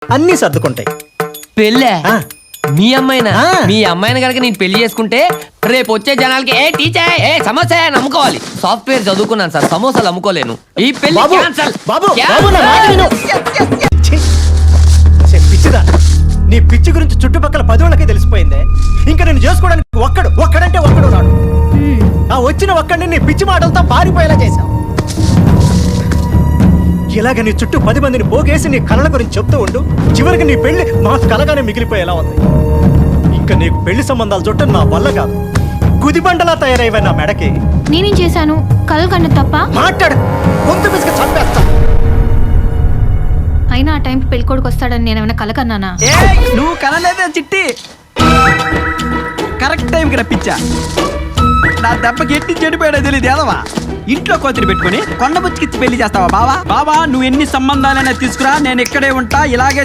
అన్నీ సర్దుకుంటాయి. పెళ్ళే? ఆ. మీ అమ్మాయినా? ఆ. మీ అమ్మాయిని కనుక నేను పెళ్లి చేసుకుంటే రేపు వచ్చే జనాలకి ఏ టీచర్ ఏ సమోసా అని అమ్ముకోవాలి. సాఫ్ట్వేర్ చదువుకున్నాను సార్, సమోసాలు అమ్ముకోలేను. ఈ పెళ్లి బాబు, క్యాన్సల్. బాబు, బాబు, నా మాట విను. ఛీ! ఛీ, పిచ్చిదా, నీ పిచ్చి గురించి చుట్టుపక్కల 10 వాళ్ళకే తెలిసిపోయిందే. ఇంకా నేను చేసుకోవడానికి ఒక్కడంటే ఒక్కడు రాడు. ఆ వచ్చిన ఒక్కడిని నీ పిచ్చి మాటలతో పారిపోయేలా చేశావు. ఇలాగ నీ చుట్టూ 10 మందిని పోగేసి నీ కళల గురించి చెప్తూ ఉండు. చివరికి నీ పెళ్లి మా కలగానే మిగిలిపోయేలా ఉంది. ఇంకా నీకు పెళ్లి సంబంధాలు చుట్టం నా వల్ల కాదు. గుదిబండలా తయారైవే నా మెడకి. నేనేం చేశాను? కలలు కన్నా తప్ప? మాట్లాడు, గొంతు పిసికి చంపేస్తా. అయినా ఆ టైంకి పెళ్ళికొడుకు వస్తాడని నేను ఏమైనా కల కన్నానా? నువ్వు కనలేదే చిట్టి, కరెక్ట్ టైంకి రప్పించా. నా దెబ్బకి ఎట్టి చెడిపోయాడో తెలియదు ఏదవా. ఇంట్లో కోతిని పెట్టుకుని కొండ ముచ్చికిచ్చి పెళ్లి చేస్తావా బావా? బావా నువ్వు ఎన్ని సంబంధాలైనా తీసుకురా, నేను ఇక్కడే ఉంటా, ఇలాగే